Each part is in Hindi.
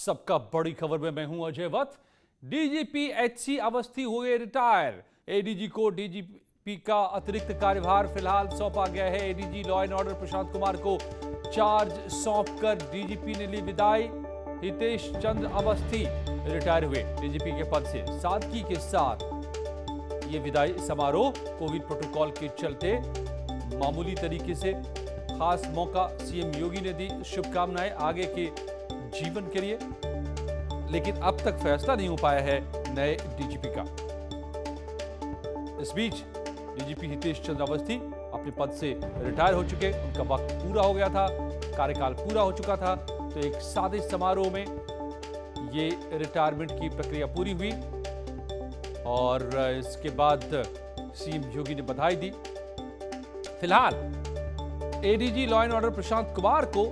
सबका बड़ी खबर में मैं हूं अजय वत्स। डीजीपी एचसी अवस्थी हुए रिटायर। एडीजी को डीजीपी का अतिरिक्त कार्यभार फिलहाल सौंपा गया है। ADG law and order Prashant Kumar को चार्ज सौंपकर डीजीपी ने ली विदाई। हितेश चंद्र अवस्थी रिटायर हुए डीजीपी के पद से। सादगी के साथ ये विदाई समारोह कोविड प्रोटोकॉल के चलते मामूली तरीके से, खास मौका सीएम योगी ने दी शुभकामनाएं आगे के जीवन के लिए, लेकिन अब तक फैसला नहीं हो पाया है नए डीजीपी का। इस बीच डीजीपी हितेश चंद्र अवस्थी अपने पद से रिटायर हो चुके। उनका वक्त पूरा हो गया था, कार्यकाल पूरा हो चुका था। तो एक सादे समारोह में ये रिटायरमेंट की प्रक्रिया पूरी हुई और इसके बाद सीएम योगी ने बधाई दी। फिलहाल ADG law and order Prashant Kumar को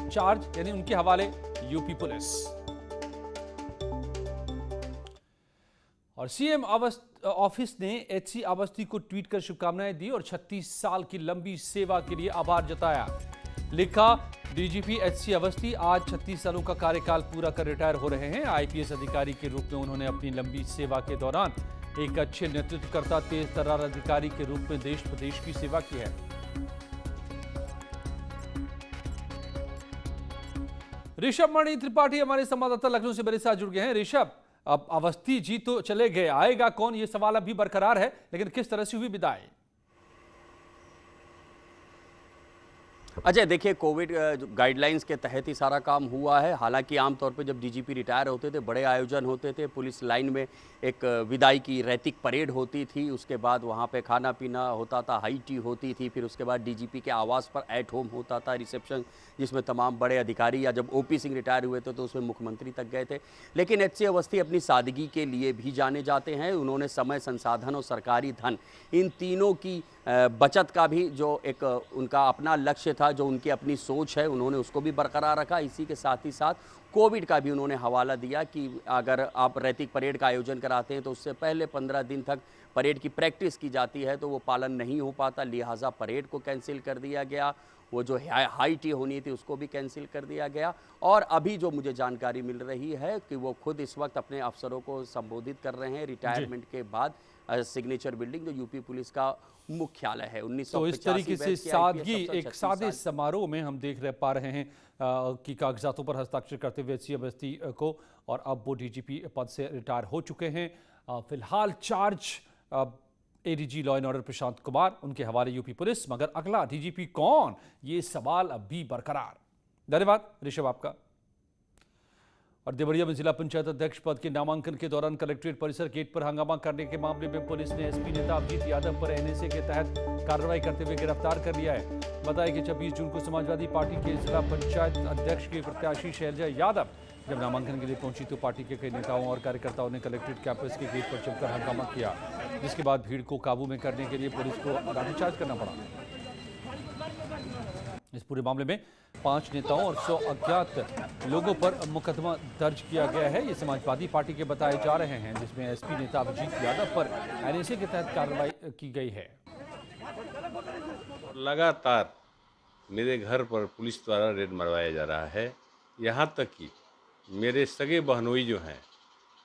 चार्ज यानी उनके हवाले यूपी पुलिस। और सीएम ऑफिस ने एचसी अवस्थी को ट्वीट कर शुभकामनाएं दी और 36 साल की लंबी सेवा के लिए आभार जताया। लिखा, डीजीपी एचसी अवस्थी आज 36 सालों का कार्यकाल पूरा कर रिटायर हो रहे हैं। आईपीएस अधिकारी के रूप में उन्होंने अपनी लंबी सेवा के दौरान एक अच्छे नेतृत्वकर्ता, तेज तर्रार अधिकारी के रूप में देश प्रदेश की सेवा की है। ऋषभ मणि त्रिपाठी हमारे संवाददाता लखनऊ से मेरे साथ जुड़ गए हैं। ऋषभ, अब अवस्थी जी तो चले गए, आएगा कौन ये सवाल अभी बरकरार है, लेकिन किस तरह से हुई विदाई? अजय, देखिए, कोविड गाइडलाइंस के तहत ही सारा काम हुआ है। हालांकि आमतौर पे जब डीजीपी रिटायर होते थे, बड़े आयोजन होते थे, पुलिस लाइन में एक विदाई की रैतिक परेड होती थी, उसके बाद वहाँ पे खाना पीना होता था, हाई टी होती थी, फिर उसके बाद डीजीपी के आवास पर एट होम होता था रिसेप्शन, जिसमें तमाम बड़े अधिकारी, या जब ओपी सिंह रिटायर हुए थे तो उसमें मुख्यमंत्री तक गए थे। लेकिन एचसी अवस्थी अपनी सादगी के लिए भी जाने जाते हैं। उन्होंने समय, संसाधन और सरकारी धन, इन तीनों की बचत का भी जो एक उनका अपना लक्ष्य था, जो उनकी अपनी सोच है, उन्होंने उसको भी बरकरार रखा। इसी के साथ ही साथ कोविड का भी उन्होंने हवाला दिया कि अगर आप रैतिक परेड का आयोजन कराते हैं तो उससे पहले 15 दिन तक परेड की प्रैक्टिस की जाती है, तो वो पालन नहीं हो पाता, लिहाजा परेड को कैंसिल कर दिया गया। वो जो हाई टी होनी थी उसको भी कैंसिल कर दिया गया। और अभी जो मुझे जानकारी मिल रही है कि वो खुद इस वक्त अपने अफसरों को संबोधित कर रहे हैं रिटायरमेंट के बाद सिग्नेचर बिल्डिंग, जो यूपी पुलिस का मुख्यालय है। 1985 तो इस तरीके से सादगी, एक सादे समारोह में हम देख पा रहे हैं कि कागजातों पर हस्ताक्षर करते हुए एचसी अवस्थी को, और अब वो डीजीपी पद से रिटायर हो चुके हैं। फिलहाल charge ADG law and order Prashant Kumar, उनके हवाले यूपी पुलिस। मगर अगला डीजीपी कौन, ये सवाल अब भी बरकरार। धन्यवाद ऋषभ आपका। और देवरिया में जिला पंचायत अध्यक्ष पद के नामांकन के दौरान कलेक्ट्रेट परिसर गेट पर हंगामा करने के मामले में पुलिस ने एसपी नेता अभिजीत यादव पर एनएसए के तहत कार्रवाई करते हुए गिरफ्तार कर लिया है। बताया कि 26 जून को समाजवादी पार्टी के जिला पंचायत अध्यक्ष के प्रत्याशी शैलजा यादव जब नामांकन के लिए पहुंची तो पार्टी के कई नेताओं और कार्यकर्ताओं ने कलेक्ट्रेट कैंपस के गेट पर जमकर हंगामा किया, जिसके बाद भीड़ को काबू में करने के लिए पुलिस को लाठीचार्ज करना पड़ा। इस पूरे मामले में 5 नेताओं और 100 अज्ञात लोगों पर मुकदमा दर्ज किया गया है। ये समाजवादी पार्टी के बताए जा रहे हैं, जिसमें एसपी नेता अभिजीत यादव पर एनएसए के तहत कार्रवाई की गई है। लगातार मेरे घर पर पुलिस द्वारा रेड मरवाया जा रहा है। यहाँ तक कि मेरे सगे बहनोई जो हैं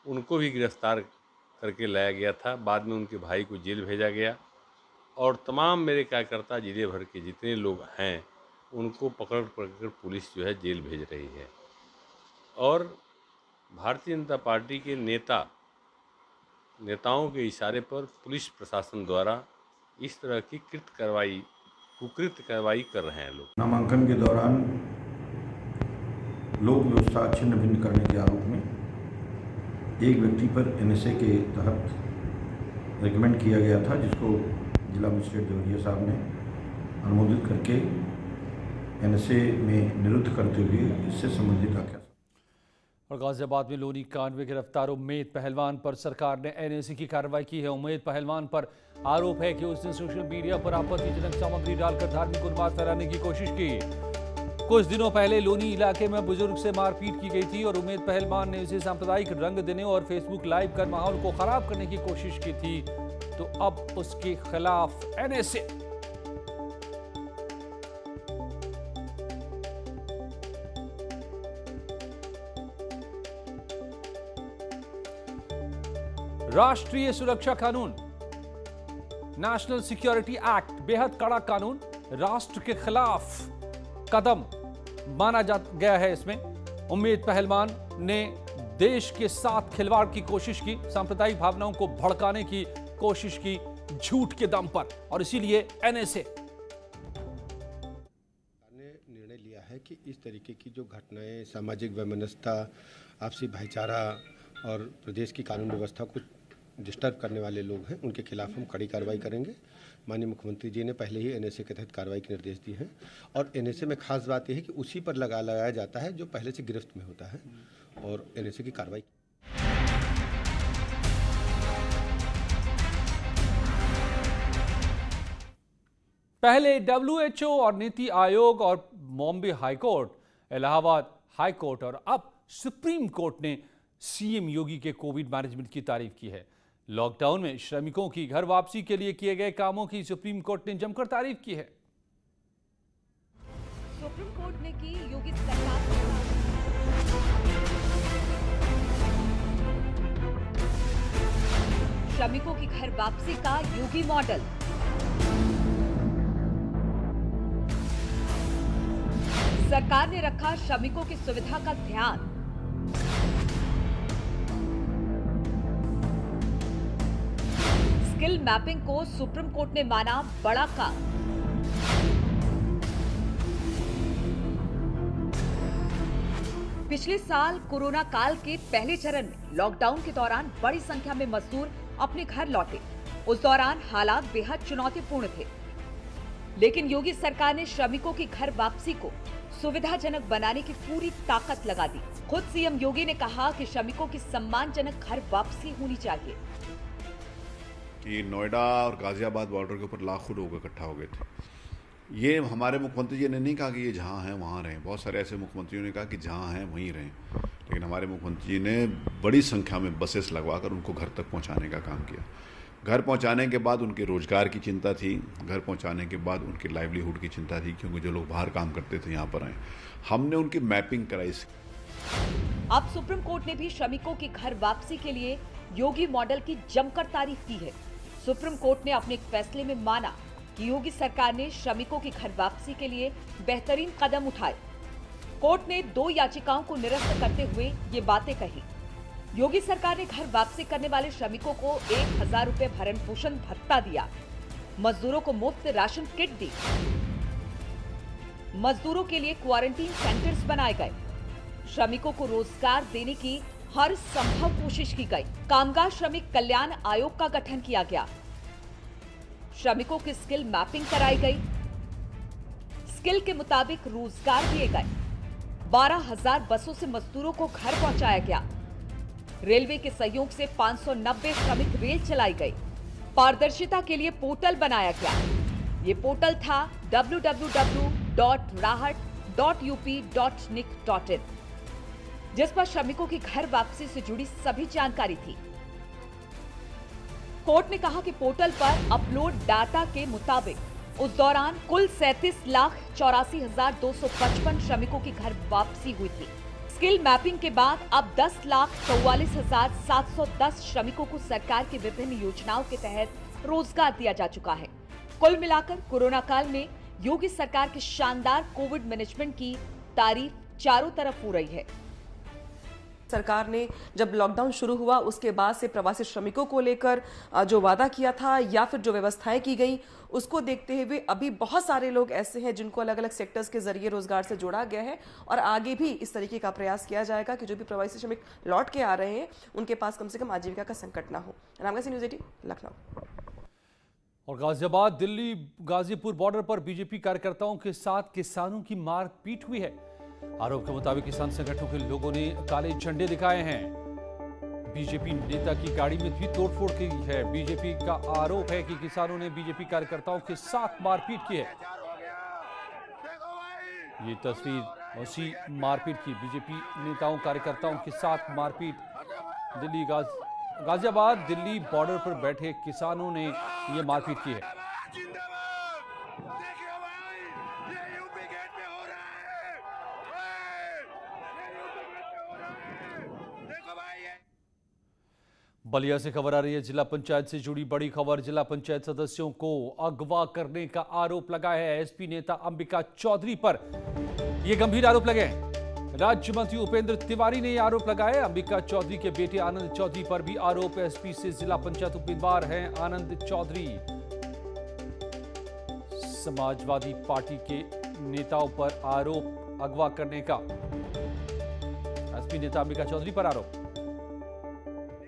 उनको भी गिरफ्तार करके लाया गया था। बाद में उनके भाई को जेल भेजा गया और तमाम मेरे कार्यकर्ता जिले भर के जितने लोग हैं उनको पकड़ पुलिस जो है जेल भेज रही है। और भारतीय जनता पार्टी के नेताओं के इशारे पर पुलिस प्रशासन द्वारा इस तरह की कुकृत्य कार्रवाई कर रहे हैं लोग। नामांकन के दौरान लोक व्यवस्था छिन्न भिन्न करने के आरोप में एक व्यक्ति पर एनएसए के तहत रिकमेंड किया गया था, जिसको जिला मजिस्ट्रेट देवरिया साहब ने अनुमोदित करके एनएसए में निरुद्ध करते हुए इससे संबंधित आख्या। और गाजियाबाद में लोनी कांड में गिरफ्तार उम्मेद पहलवान पर सरकार ने एनएसए की कार्रवाई की है। उम्मेद पहलवान पर आरोप है कि उसने सोशल मीडिया पर आपत्तिजनक सामग्री डालकर धार्मिक उन्माद फैलाने की कोशिश की। कुछ दिनों पहले लोनी इलाके में बुजुर्ग से मारपीट की गई थी और उम्मेद पहलवान ने उसे सांप्रदायिक रंग देने और फेसबुक लाइव कर माहौल को खराब करने की कोशिश की थी। तो अब उसके खिलाफ एनएसए। राष्ट्रीय सुरक्षा कानून, नेशनल सिक्योरिटी एक्ट, बेहद कड़ा कानून, राष्ट्र के खिलाफ कदम माना जा गया है। इसमें उम्मेद पहलवान ने देश के साथ खिलवाड़ की कोशिश की, सांप्रदायिक भावनाओं को भड़काने की कोशिश की झूठ के दम पर, और इसीलिए एनएसए ने निर्णय लिया है कि इस तरीके की जो घटनाएं, सामाजिक वैमनस्यता, आपसी भाईचारा और प्रदेश की कानून व्यवस्था को डिस्टर्ब करने वाले लोग हैं, उनके खिलाफ हम कड़ी कार्रवाई करेंगे। माननीय मुख्यमंत्री जी ने पहले ही एनएसए के तहत कार्रवाई के निर्देश दिए हैं, और एनएसए में खास बात यह है कि उसी पर लगाया जाता है जो पहले से गिरफ्त में होता है, और एनएसए की कार्रवाई। पहले डब्ल्यूएचओ और नीति आयोग और बॉम्बे हाईकोर्ट, इलाहाबाद हाईकोर्ट और अब सुप्रीम कोर्ट ने सीएम योगी के कोविड मैनेजमेंट की तारीफ की है। लॉकडाउन में श्रमिकों की घर वापसी के लिए किए गए कामों की सुप्रीम कोर्ट ने जमकर तारीफ की है। सुप्रीम कोर्ट ने की योगी सरकार की श्रमिकों की घर वापसी का योगी मॉडल। सरकार ने रखा श्रमिकों की सुविधा का ध्यान। स्किल मैपिंग को सुप्रीम कोर्ट ने माना बड़ा काम। पिछले साल कोरोना काल के पहले चरण में लॉकडाउन के दौरान बड़ी संख्या में मजदूर अपने घर लौटे। उस दौरान हालात बेहद चुनौतीपूर्ण थे, लेकिन योगी सरकार ने श्रमिकों की घर वापसी को सुविधाजनक बनाने की पूरी ताकत लगा दी। खुद सीएम योगी ने कहा कि श्रमिकों की सम्मानजनक घर वापसी होनी चाहिए। कि नोएडा और गाजियाबाद बॉर्डर के ऊपर लाखों लोग इकट्ठा हो गए थे। ये हमारे मुख्यमंत्री जी ने नहीं कहा कि ये जहाँ हैं वहाँ रहें। बहुत सारे ऐसे मुख्यमंत्रियों ने कहा कि जहाँ हैं वहीं रहें, लेकिन हमारे मुख्यमंत्री जी ने बड़ी संख्या में बसेस लगवाकर उनको घर तक पहुँचाने का काम किया। घर पहुंचाने के बाद उनके रोजगार की चिंता थी, घर पहुंचाने के बाद उनकी लाइवलीहुड की चिंता थी, क्योंकि जो लोग बाहर काम करते थे यहाँ पर आए। हमने उनकी मैपिंग कराई। अब सुप्रीम कोर्ट ने भी श्रमिकों की घर वापसी के लिए योगी मॉडल की जमकर तारीफ की है। सुप्रीम कोर्ट ने अपने एक फैसले में माना कि योगी सरकार ने श्रमिकों की घर वापसी के लिए बेहतरीन कदम उठाए। कोर्ट ने 2 याचिकाओं को निरस्त करते हुए ये बातें कही। योगी सरकार ने घर वापसी करने वाले श्रमिकों को 1000 रुपए भरण पोषण भत्ता दिया, मजदूरों को मुफ्त राशन किट दी, मजदूरों के लिए क्वारंटीन सेंटर्स बनाए गए, श्रमिकों को रोजगार देने की हर संभव कोशिश की गई, कामगार श्रमिक कल्याण आयोग का गठन किया गया, श्रमिकों की स्किल मैपिंग कराई गई, स्किल के मुताबिक रोजगार दिए गए, 12,000 बसों से मजदूरों को घर पहुंचाया गया, रेलवे के सहयोग से 590 श्रमिक रेल चलाई गई, पारदर्शिता के लिए पोर्टल बनाया गया। ये पोर्टल था www.rahat.up.nic.in, जिस पर श्रमिकों की घर वापसी से जुड़ी सभी जानकारी थी। कोर्ट ने कहा कि पोर्टल पर अपलोड डाटा के मुताबिक उस दौरान कुल 37,84,255 श्रमिकों की घर वापसी हुई थी। स्किल मैपिंग के बाद अब 10,44,710 श्रमिकों को सरकार की विभिन्न योजनाओं के तहत रोजगार दिया जा चुका है। कुल मिलाकर कोरोना काल में योगी सरकार के शानदार कोविड मैनेजमेंट की तारीफ चारों तरफ हो रही है। सरकार ने जब लॉकडाउन शुरू हुआ उसके बाद से प्रवासी श्रमिकों को लेकर जो वादा किया था या फिर जो व्यवस्थाएं की गई, उसको देखते हुए अभी बहुत सारे लोग ऐसे हैं जिनको अलग अलग सेक्टर्स के जरिए रोजगार से जोड़ा गया है, और आगे भी इस तरीके का प्रयास किया जाएगा कि जो भी प्रवासी श्रमिक लौट के आ रहे हैं उनके पास कम से कम आजीविका का संकट ना हो। रामगढ़ से न्यूज़ 18 लखनऊ। और गाजियाबाद दिल्ली गाजीपुर बॉर्डर पर बीजेपी कार्यकर्ताओं के साथ किसानों की मारपीट हुई है। आरोप के मुताबिक किसान संगठनों के लोगों ने काले झंडे दिखाए हैं। बीजेपी नेता की गाड़ी में भी तोड़फोड़ की है। बीजेपी का आरोप है कि किसानों ने बीजेपी कार्यकर्ताओं के साथ मारपीट की है। ये तस्वीर उसी मारपीट की, बीजेपी नेताओं कार्यकर्ताओं के साथ मारपीट। दिल्ली गाजियाबाद दिल्ली बॉर्डर पर बैठे किसानों ने ये मारपीट की है। बलिया से खबर आ रही है। जिला पंचायत से जुड़ी बड़ी खबर। जिला पंचायत सदस्यों को अगवा करने का आरोप लगा है एसपी नेता अंबिका चौधरी पर। यह गंभीर आरोप लगे हैं। राज्य मंत्री उपेंद्र तिवारी ने यह आरोप लगाया। अंबिका चौधरी के बेटे आनंद चौधरी पर भी आरोप। एसपी से जिला पंचायत उम्मीदवार हैं आनंद चौधरी। समाजवादी पार्टी के नेताओं पर आरोप अगवा करने का। एसपी नेता अंबिका चौधरी पर आरोप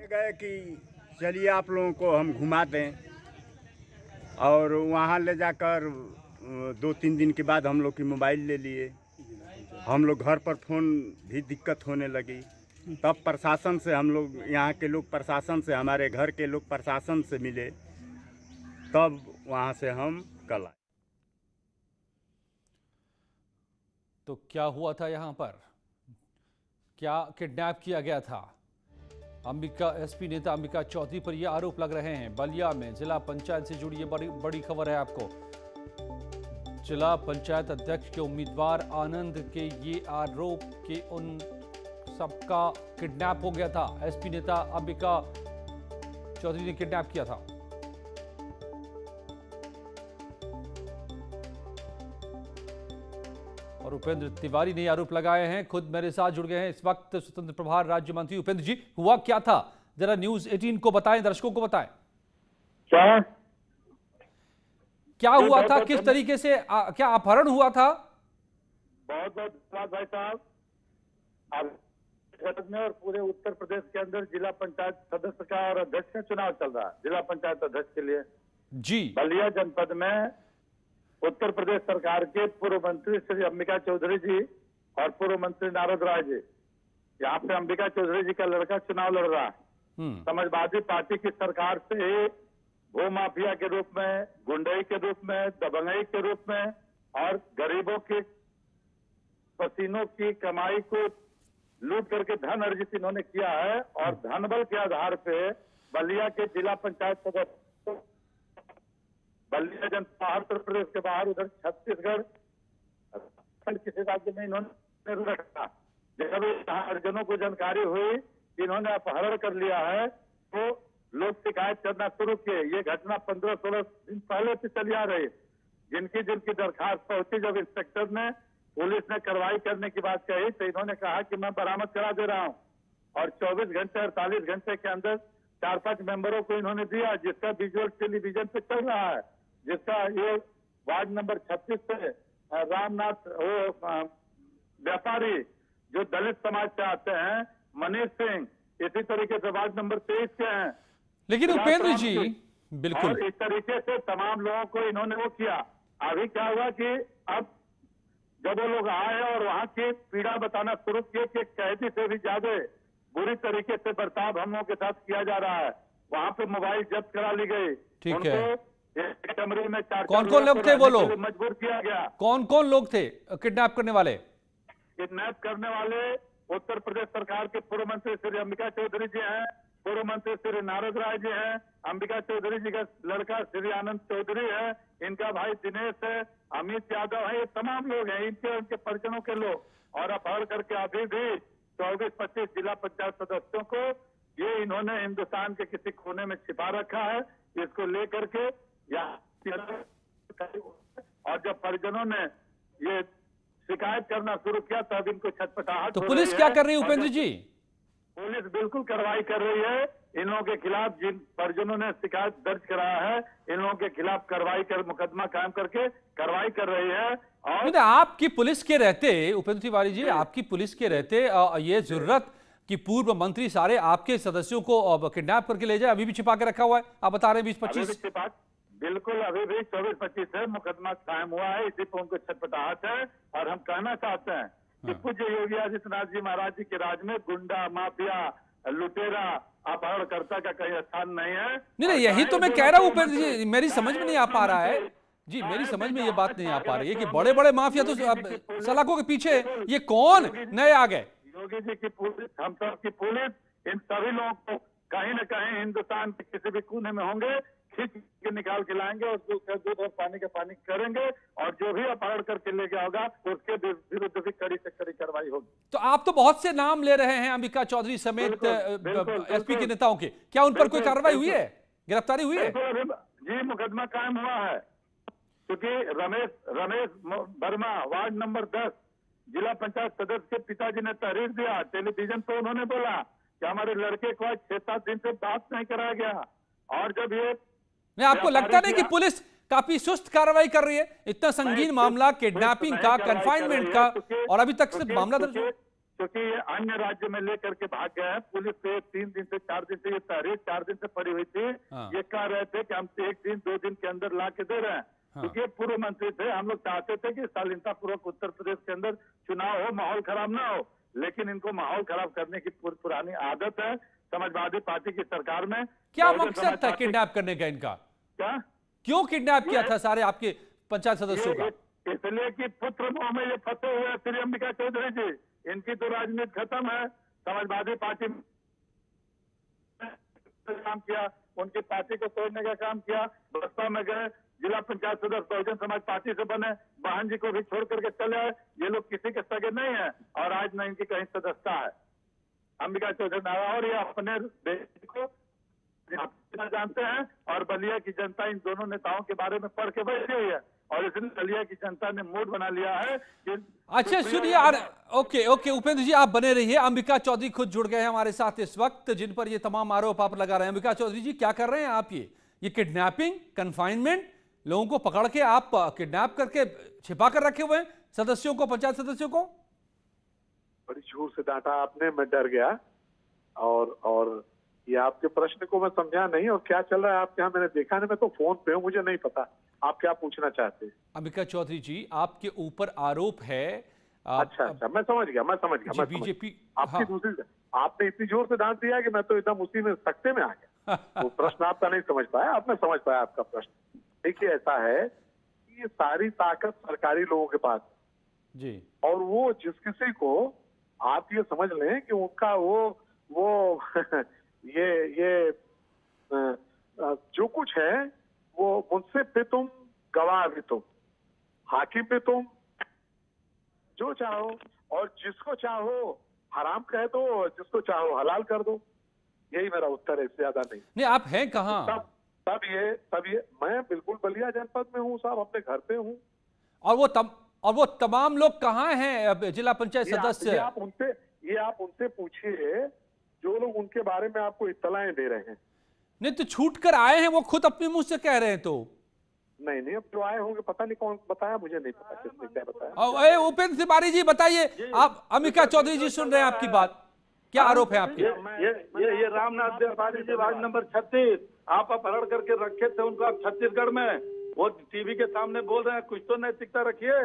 गए कि चलिए आप लोगों को हम घुमा दें, और वहाँ ले जाकर 2-3 दिन के बाद हम लोग की मोबाइल ले लिए। हम लोग घर पर फ़ोन भी दिक्कत होने लगी। तब प्रशासन से हम लोग, यहाँ के लोग प्रशासन से, हमारे घर के लोग प्रशासन से मिले, तब वहाँ से हम कल आए। तो क्या हुआ था यहाँ पर? क्या किडनैप किया गया था? एसपी नेता अंबिका चौधरी पर यह आरोप लग रहे हैं। बलिया में जिला पंचायत से जुड़ी ये बड़ी खबर है आपको। जिला पंचायत अध्यक्ष के उम्मीदवार आनंद के ये आरोप कि उन सबका किडनैप हो गया था। एसपी नेता अंबिका चौधरी ने किडनैप किया था। और उपेंद्र तिवारी ने आरोप लगाए हैं। खुद मेरे साथ जुड़ गए हैं इस वक्त स्वतंत्र प्रभार राज्य मंत्री उपेंद्र जी। हुआ क्या था, जरा न्यूज़ 18 को बताएं, दर्शकों को बताएं। क्या हुआ था, किस तरीके से क्या अपहरण हुआ था? बहुत बहुत धन्यवाद भाई साहब। भारत में और पूरे उत्तर प्रदेश के अंदर जिला पंचायत सदस्य का और अध्यक्ष का चुनाव चल रहा है। जिला पंचायत अध्यक्ष के लिए जी बलिया जनपद में उत्तर प्रदेश सरकार के पूर्व मंत्री श्री अंबिका चौधरी जी और पूर्व मंत्री नारद राय जी, यहाँ पे अंबिका चौधरी जी का लड़का चुनाव लड़ रहा है। समाजवादी पार्टी की सरकार से भू माफिया के रूप में, गुंडई के रूप में, दबंगई के रूप में और गरीबों के पसीनों की कमाई को लूट करके धन अर्जित इन्होंने किया है। और धनबल के आधार पे बलिया के जिला पंचायत सदस्य, बलिया जनपद उत्तर प्रदेश के बाहर उधर छत्तीसगढ़ किसी राज्य में इन्होंने रखा। जब परिजनों को जानकारी हुई कि इन्होंने अपहरण कर लिया है तो लोग शिकायत करना शुरू किए। ये घटना 15-16 दिन पहले से चली आ रही। जिनकी दरखास्त पहुंची, जब इंस्पेक्टर ने, पुलिस ने कार्रवाई करने की बात कही तो इन्होंने कहा कि मैं बरामद करा दे रहा हूं। और 24 घंटे 48 घंटे के अंदर 4-5 मेंबरों को इन्होंने दिया, जिसका विजुअल टेलीविजन पे चल रहा है। जिसका ये वार्ड नंबर 36 से रामनाथ व्यापारी जो दलित समाज से आते हैं, मनीष सिंह, इसी तरीके से वार्ड नंबर 23 के हैं। लेकिन उपेंद्र जी बिल्कुल, और इस तरीके से तमाम लोगों को इन्होंने वो किया। अभी क्या हुआ कि अब जब वो लोग आए और वहाँ की पीड़ा बताना शुरू किए कि कैदी से भी ज्यादा बुरी तरीके से बर्ताव हम लोगों के साथ किया जा रहा है। वहाँ पे मोबाइल जब्त करा ली गई। ठीक है। एक कमरे में कौन कौन लोग थे वो लोग? मजबूर किया गया। कौन कौन लोग थे किडनैप करने वाले? किडनैप करने वाले उत्तर प्रदेश सरकार के पूर्व मंत्री श्री अंबिका चौधरी जी हैं, पूर्व मंत्री श्री नारद राय जी हैं, अंबिका चौधरी जी का लड़का श्री आनंद चौधरी है, इनका भाई दिनेश है, अमित यादव है, ये तमाम लोग हैं, इनके उनके परिजनों के लोग। और अपहरण करके अभी भी 24-25 जिला पंचायत सदस्यों को ये इन्होंने हिंदुस्तान के किसी कोने में छिपा रखा है। इसको लेकर के और जब परिजनों ने ये शिकायत करना शुरू किया तब इनको छटपटाहट। तो पुलिस क्या कर रही है उपेंद्र जी? पुलिस बिल्कुल कार्रवाई कर रही है। इन लोगों के खिलाफ जिन परिजनों ने शिकायत दर्ज कराया है, इन लोगों के खिलाफ कार्रवाई कर, मुकदमा कायम करके कार्रवाई कर रही है। और आपकी पुलिस के रहते, उपेंद्र तिवारी जी, आपकी पुलिस के रहते ये जरूरत कि पूर्व मंत्री सारे आपके सदस्यों को किडनैप करके ले जाए, अभी भी छिपा के रखा हुआ है? आप बता रहे हैं 20-25। बिल्कुल, अभी भी 24-25 है, मुकदमा कायम हुआ है। इसी पर उनको छटपटाहट है। और हम कहना चाहते हैं कि पूज्य योगी आदित्यनाथ जी महाराज जी के राज में गुंडा, माफिया, लुटेरा, अपहरणकर्ता का कहीं स्थान नहीं है। नहीं, यही तो मैं कह रहा हूँ उपेंद्र जी, मेरी समझ में नहीं आ पा रहा है जी, मेरी समझ में ये बात नहीं आ पा रही है कि बड़े बड़े माफिया तो सलाखों के पीछे, ये कौन नए आ गए? योगी जी की पुलिस, हम सब की पुलिस, इन सभी लोगों को कहीं न कहीं हिंदुस्तान के किसी भी कोने में होंगे, खींच के निकाल के लाएंगे और दूध और पानी का पानी करेंगे और जो भी अपहरण करके ले गया होगा उसके विरुद्ध भी कड़ी से कड़ी कार्रवाई होगी। तो आप तो बहुत से नाम ले रहे हैं अंबिका चौधरी समेत एसपी के नेताओं के, क्या उन पर कोई कार्रवाई हुई है, गिरफ्तारी हुई है? जी, मुकदमा कायम हुआ है, क्योंकि रमेश वर्मा वार्ड नंबर 10 जिला पंचायत सदस्य के पिताजी ने तहरीर दिया। टेलीविजन पे उन्होंने बोला कि हमारे लड़के को आज 6-7 दिन से बात नहीं कराया गया। और जब ये नहीं, आपको लगता नहीं कि पुलिस काफी सुस्त कार्रवाई कर रही है? इतना संगीन मामला किडनैपिंग का, कन्फाइनमेंट का, और अभी तक सिर्फ मामला दर्ज है। क्योंकि ये अन्य राज्य में लेकर के भाग गए हैं। पुलिस पे 3 दिन से 4 दिन से ये तहरीर 4 दिन से पड़ी हुई थी। ये कह रहे थे कि हम 1 दिन 2 दिन के अंदर ला के दे रहे हैं, क्योंकि पूर्व मंत्री थे। हम लोग चाहते थे कि शालीनता पूर्वक उत्तर प्रदेश के अंदर चुनाव हो, माहौल खराब ना हो, लेकिन इनको माहौल खराब करने की पुरानी आदत है समाजवादी पार्टी की सरकार में। क्या मकसद था किडनैप करने का इनका? क्या, क्यों किडनैप किया था सारे आपके पंचायत सदस्यों का? इसलिए कि पुत्र मोह में ये फंसे हुए हैं श्री अंबिका चौधरी जी। इनकी तो राजनीति खत्म है। समाजवादी पार्टी काम किया, उनकी पार्टी को तोड़ने का काम किया। बसपा में गए, जिला पंचायत सदस्य बहुजन समाज पार्टी से बने, बहन जी को भी छोड़ करके चले आए। ये लोग किसी के सगे नहीं है और आज न इनकी कहीं सदस्यता है। अंबिका चौधरी और ये अपने बेटे को जानते हैं और बलिया की जनता इन दोनों नेताओं के बारे में पढ़ के बैठी हुई है और इसलिए बलिया की जनता ने मूड बना लिया है कि अच्छा सुनिए यार, ओके उपेंद्र जी आप बने रहिए। अंबिका चौधरी खुद जुड़ गए हैं हमारे साथ इस वक्त, जिन पर ये तमाम आरोप आप लगा रहे हैं। अंबिका चौधरी जी, क्या कर रहे हैं आप? ये किडनैपिंग, कन्फाइनमेंट, लोगों को पकड़ के आप किडनैप करके छिपा कर रखे हुए हैं सदस्यों को, पंचायत सदस्यों को। बड़ी जोर से डांटा आपने, मैं डर गया। और ये आपके प्रश्न को मैं समझा नहीं, और क्या चल रहा है आपके यहाँ मैंने देखा नहीं, मैं तो फोन पे हूँ, मुझे नहीं पता आप क्या पूछना चाहते हैं। अंबिका चौधरी जी, आपके ऊपर आरोप है। अच्छा, मैं समझ गया। बीजेपी आपकी दूसरी, आपने इतनी जोर से डांट दिया कि मैं तो एकदम उसी में सख्ते में आ गया। वो प्रश्न आपका नहीं समझ पाया, आपने समझ पाया आपका प्रश्न। देखिए, ऐसा है कि ये सारी ताकत सरकारी लोगों के पास जी, और वो जिस किसी को आप ये समझ लें कि उनका वो ये जो कुछ है वो मुझसे पे तुम, गवाह भी तुम, हाकिम भी तुम, जो चाहो और जिसको चाहो हराम कह दो, जिसको चाहो हलाल कर दो। यही मेरा उत्तर है, इससे ज्यादा नहीं। आप हैं कहाँ? तब ये मैं बिल्कुल बलिया जनपद में हूँ साहब, अपने घर पे हूँ। और वो तमाम लोग कहाँ हैं जिला पंचायत सदस्य? ये आप उनसे पूछिए जो लोग उनके बारे में आपको इत्तलाएं दे रहे हैं। नहीं तो छूट कर आए हैं, वो खुद अपने मुंह से कह रहे हैं। तो नहीं, अब जो आए होंगे पता नहीं कौन बताया, मुझे नहीं पता किसने क्या बताया। उपेंद्र तिवारी जी बताइए, आप अंबिका चौधरी जी सुन रहे हैं आपकी बात, क्या आरोप है आपके? ये रामनाथ तिवारी जी, वार्ड नंबर 36, आप अपहरण करके रखे थे उनको, आप छत्तीसगढ़ में वो टीवी के सामने बोल रहे हैं, कुछ तो नैतिकता रखिए।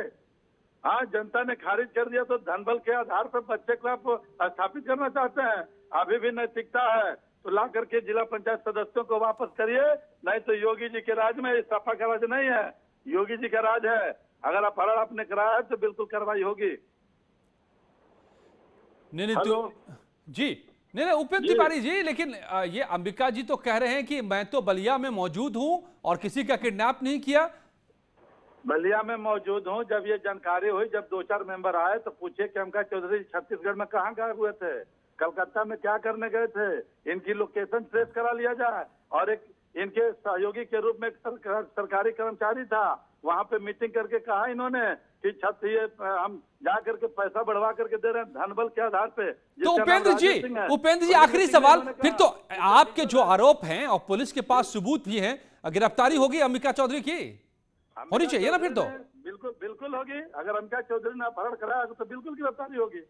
हाँ, जनता ने खारिज कर दिया तो धनबल के आधार पर बच्चे को आप स्थापित करना चाहते हैं। अभी भी नैतिकता है तो ला करके जिला पंचायत सदस्यों को वापस करिए, नहीं तो योगी जी के राज में, सपा का राज नहीं है, योगी जी का राज है। अगर अपहरण आपने कराया है तो बिल्कुल कार्रवाई होगी। नहीं उपेंद्र तिवारी जी, लेकिन ये अंबिका जी तो कह रहे हैं कि मैं तो बलिया में मौजूद हूं और किसी का किडनैप नहीं किया। बलिया में मौजूद हूं, जब ये जानकारी हुई, जब 2-4 मेंबर आए तो पूछे कि अंबिका चौधरी छत्तीसगढ़ में कहाँ गए हुए थे, कलकत्ता में क्या करने गए थे, इनकी लोकेशन ट्रेस करा लिया जाए। और एक इनके सहयोगी के रूप में एक सरकारी कर्मचारी था, वहां पे मीटिंग करके कहा इन्होंने कि ये हम जा करके पैसा बढ़वा करके दे रहे हैं धनबल के आधार पे। तो उपेंद्र जी आखिरी सवाल, फिर तो आपके जो आरोप हैं और पुलिस के पास सबूत भी हैं, गिरफ्तारी होगी अंबिका चौधरी की? होनी चाहिए ना फिर तो? बिल्कुल होगी। अगर अंबिका चौधरी ने अपहरण कराया तो बिल्कुल गिरफ्तारी होगी।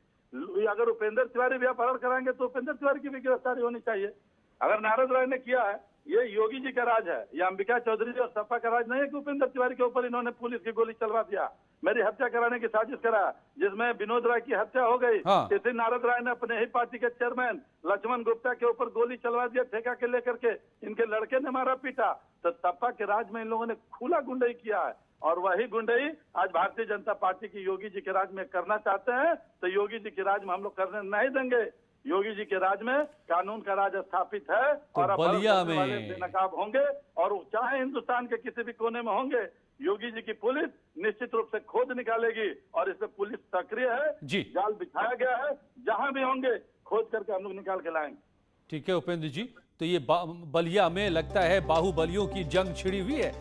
अगर उपेंद्र तिवारी भी अपहरण कराएंगे तो उपेंद्र तिवारी की भी गिरफ्तारी होनी चाहिए। अगर नारद राय ने किया है, ये योगी जी का राज है, ये अंबिका चौधरी और सपा का राज नहीं है कि उपेंद्र तिवारी के ऊपर इन्होंने पुलिस की गोली चलवा दिया, मेरी हत्या कराने की साजिश करा, जिसमें विनोद राय की हत्या हो गई। इसी नारद राय ने अपने ही पार्टी के चेयरमैन लक्ष्मण गुप्ता के ऊपर गोली चलवा दिया, ठेका के लेकर के इनके लड़के ने मारा पीटा। तो सपा के राज में इन लोगों ने खुला गुंडई किया है, और वही गुंडई आज भारतीय जनता पार्टी की योगी जी के राज में करना चाहते हैं। तो योगी जी के राज में हम लोग करने नहीं देंगे। योगी जी के राज में कानून का राज स्थापित है, तो और बलिया में बेनकाब होंगे, और चाहे हिंदुस्तान के किसी भी कोने में होंगे, योगी जी की पुलिस निश्चित रूप से खोज निकालेगी और इसमें पुलिस सक्रिय है जी। जाल बिछाया गया है, जहां भी होंगे खोज करके हम लोग निकाल के लाएंगे। ठीक है उपेंद्र जी, तो ये बलिया में लगता है बाहुबलियों की जंग छिड़ी हुई है।